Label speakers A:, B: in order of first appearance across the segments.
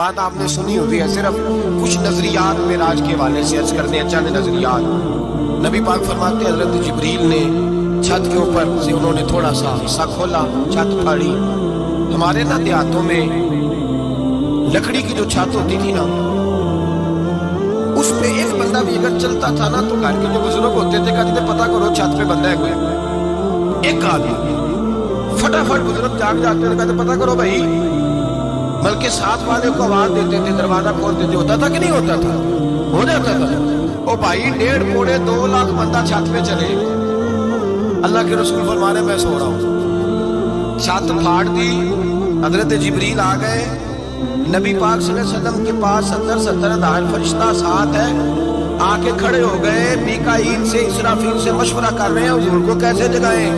A: بات آپ نے سنی ہوئی ہے، صرف کچھ نظریات معراج کے حوالے سے عرض کرنے ہیں، چند نظریات۔ نبی پاک فرماتے ہیں حضرت جبریل نے چھت کے اوپر سے انہوں نے تھوڑا سا حصہ کھولا، چھت پھاڑی۔ ہمارے نا دیہاتوں میں لکڑی کی جو چھت ہوتی تھی نا، اس پہ ایک بندہ بھی اگر چلتا تھا نا تو گھر کے جو بزرگ ہوتے تھے کہتے تھے پتہ کرو چھت پہ بندہ ہے کوئی۔ ایک آدمی فٹافٹ بزرگ جاگ جاتے تھے، کہتے پتہ کرو بھائی، بلکہ ساتھ والے کو آواز دیتے تھے، دروازہ کھولتے تھے۔ ہوتا تھا کہ نہیں ہوتا تھا؟ ہو جاتا تھا۔ او بھائی 1.5 پونے 2 لاکھ بندہ چھت پہ چلے، اللہ کے رسول فرما رہے میں سو رہا ہوں، چھت پھاڑ دی، حضرت جبریل آ گئے، نبی پاک صلی اللہ علیہ وسلم کے پاس 70,000 فرشتہ ساتھ ہے، آ کے کھڑے ہو گئے، میکائیل سے اسرافیل سے مشورہ کر رہے ہیں حضور کو کیسے جگائیں۔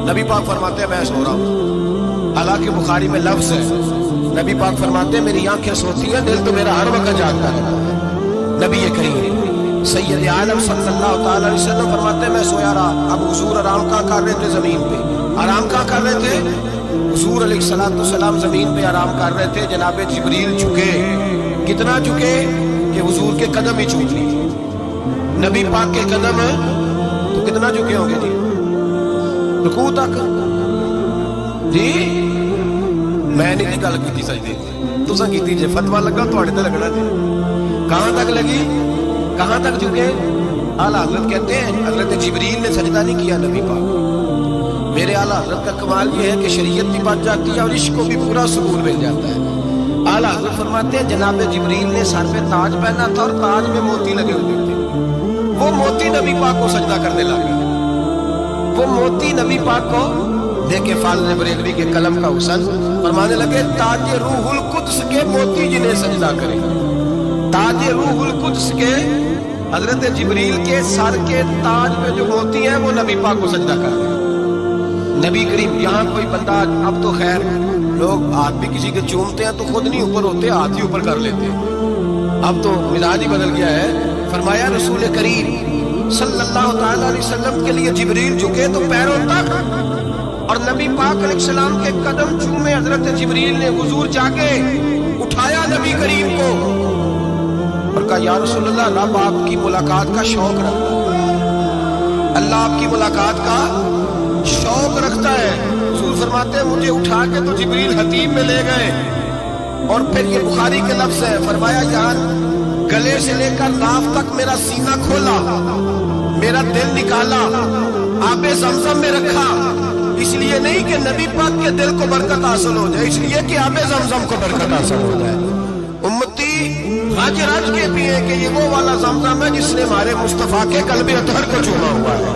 A: نبی پاک فرماتے ہیں میں سو رہا ہوں، حالانکہ بخاری میں لفظ ہے، نبی پاک فرماتے ہیں میری آنکھیں سوتی ہیں، دل تو میرا ہر وقت جاگتا رہتا ہے۔ نبی کریم سید عالم صلی اللہ تعالی علیہ وسلم فرماتے ہیں میں سویا رہا۔ اب حضور آرام کہاں کر رہے تھے؟ زمین پہ۔ آرام کہاں کر رہے تھے؟ حضور علیہ السلام زمین پہ آرام کر رہے تھے، جناب جبریل جھکے، کتنا جھکے کہ حضور کے قدم ہی چوم لیے۔ نبی پاک کے قدم تو کتنا جھکے ہوں گے جی؟ رکوع تک جی؟ میں نہیں گل کی سجدے تساں کیتی جے، فتوا لگا تواڈے تے لگنا جی۔ کہاں تک لگی؟ کہاں تک جھکے؟ اعلیٰ حضرت کہتے ہیں حضرت جبریل نے سجدہ نہیں کیا نبی پاک۔ میرے اعلیٰ حضرت کا کمال یہ ہے کہ شریعت بھی بچ جاتی ہے اور عشق کو بھی پورا سکون مل جاتا ہے۔ اعلیٰ حضرت فرماتے ہیں جناب جبریل نے سر پہ تاج پہنا تھا اور تاج میں موتی لگے ہوئے تھے، وہ موتی نبی پاک کو سجدہ کرنے لگے، وہ موتی نبی پاک کو دیکھے فاضل بریلوی کے قلم کا حسن فرمانے لگے تاج روح القدس کے موتی جنہیں سجدہ کرے۔ تاج روح القدس کے حضرت جبریل کے سر کے تاج میں جو موتی ہیں وہ نبی پاک کو سجدہ کر رہے ہیں۔ نبی کریم یہاں کوئی بندہ، اب تو خیر لوگ ہاتھ بھی کسی کے چومتے ہیں تو خود نہیں اوپر ہوتے، ہاتھ ہی اوپر کر لیتے ہیں، اب تو مزاج ہی بدل گیا ہے۔ فرمایا رسول کریم صلی اللہ تعالی علیہ وسلم کے لیے جبریل جھکے تو پیروں تک، اور نبی پاک علیہ السلام کے قدم چومے حضرت جبریل نے، حضور جاگے، اٹھایا نبی کریم کو اور کہا یا رسول اللہ، رب آپ کی ملاقات کا شوق رکھتا ہے، اللہ آپ کی ملاقات کا شوق رکھتا ہے۔ حضور فرماتے ہیں مجھے اٹھا کے تو جبریل حتیم میں لے گئے، اور پھر یہ بخاری کے لفظ ہے، فرمایا جان گلے سے لے کر ناف تک میرا سینہ کھولا، میرا دل نکالا، آب زمزم میں رکھا، اس لیے نہیں کہ نبی پاک کے دل کو برکت حاصل ہو جائے، اس لیے کہ آب زمزم کو برکت حاصل ہو جائے۔ امتی رج رج کے پیے کہ یہ وہ والا زمزم ہے جس نے ہمارے مصطفیٰ کے قلب اطہر کو چوما ہوا ہے۔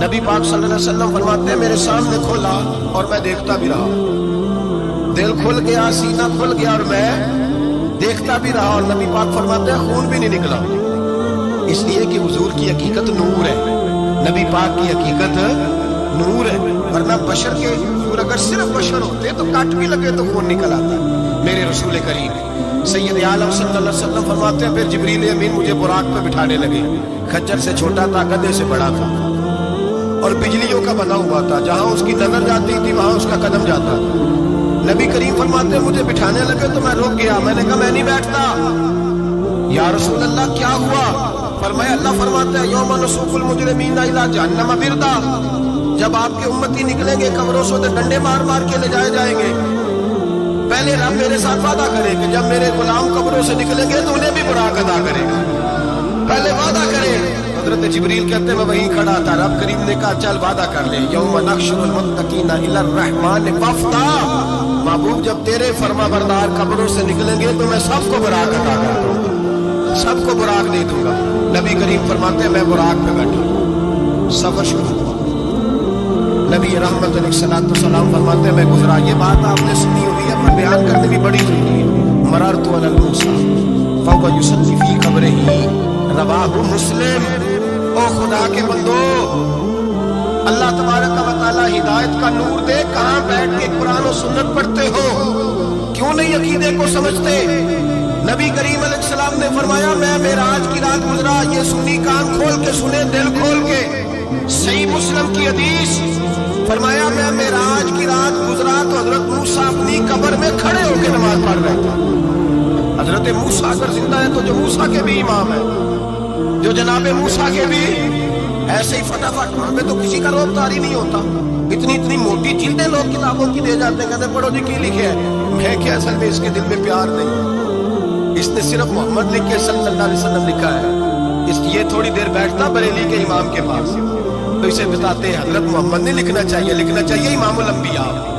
A: نبی پاک صلی اللہ علیہ وسلم فرماتے ہیں میرے سامنے کھولا اور میں دیکھتا بھی رہا، دل کھل گیا، سینہ کھل گیا اور میں دیکھتا بھی رہا، اور نبی پاک فرماتے ہیں خون بھی نہیں نکلا، اس لیے کہ حضور کی حقیقت نور ہے، نبی پاک کی حقیقت نور ہے، ورنہ بشر کے حضور اگر صرف بشر ہوتے تو کٹ بھی لگے تو خون نکل آتا۔ میرے رسول کریم سید عالم صلی اللہ علیہ وسلم فرماتے ہیں پھر جبریل امین مجھے براق پہ بٹھانے لگے، خچر سے چھوٹا تھا، گدھے سے بڑا تھا، اور بجلیوں کا بنا ہوا تھا، جہاں اس کی نظر جاتی تھی وہاں اس کا قدم جاتا تھا۔ نبی کریم فرماتے ہیں مجھے بٹھانے لگے تو میں رک گیا، میں نے کہا میں نہیں بیٹھتا۔ یا رسول اللہ کیا ہوا؟ فرمایا اللہ فرماتا ہے یوم نسوق المجرمین الی جہنم وردا، جب آپ کے امتی نکلیں گے قبروں سے تو ڈنڈے مار مار کے لے جائے جائیں گے، پہلے رب میرے ساتھ وعدہ کرے کہ جب میرے غلام قبروں سے نکلیں گے تو انہیں بھی براق ادا کرے گا، پہلے وعدہ کرے۔ حضرت جبریل کہتے ہیں میں وہیں کھڑا تھا، رب کریم نے کہا چل وعدہ کر لے، یوم نحشر المتقین الی الرحمن وفدا، محبوب جب تیرے فرما بردار قبروں سے نکلیں گے تو میں سب کو براق عطا کر دوں گا، سب کو براق دے دوں گا۔ نبی کریم فرماتے ہیں میں براق پہ بیٹھا، سفر شروع ہوا، نبی رحمت علیہ السلام فرماتے ہیں میں گزرا۔ یہ بات آپ نے سنی ہوئی ہے پر بیان کرنے بھی بڑی ضروری ہے۔ مررت علی موسیٰ فهو یصلی فی قبرہ، رواہ مسلم۔ او خدا کے بندو، اللہ تبارک و تعالی ہدایت کا نور دے، کہاں بیٹھ کے قرآن و سنت پڑھتے ہو؟ کیوں نہیں عقیدے کو سمجھتے؟ نبی کریم علیہ السلام نے فرمایا میں معراج کی رات گزرا، یہ سنی کان کھول کے سنے، دل کھول کے، صحیح مسلم کی حدیث، فرمایا میں معراج کی رات گزرا تو حضرت موسیٰ اپنی قبر میں کھڑے ہو کے نماز پڑھ رہے تھے، حضرت موسیٰ اگر زندہ ہے تو جو موسیٰ کے بھی امام ہے، جو جناب موسیٰ کے بھی ایسے ہی فٹافٹ، ہمیں تو کسی کا روب تاری نہیں ہوتا، اتنی موٹی جلدیں لوگ کتابوں کی دے جاتے ہیں، کہتے ہیں پڑھو جی کی لکھے ہے، میں کیا اصل میں اس کے دل میں پیار نہیں، اس نے صرف محمد لکھ کے صلی اللہ علیہ وسلم لکھا ہے، اس یہ تھوڑی دیر بیٹھتا بریلی کے امام کے پاس تو اسے بتاتے ہیں حضرت محمد نے لکھنا چاہیے امام الانبیاء۔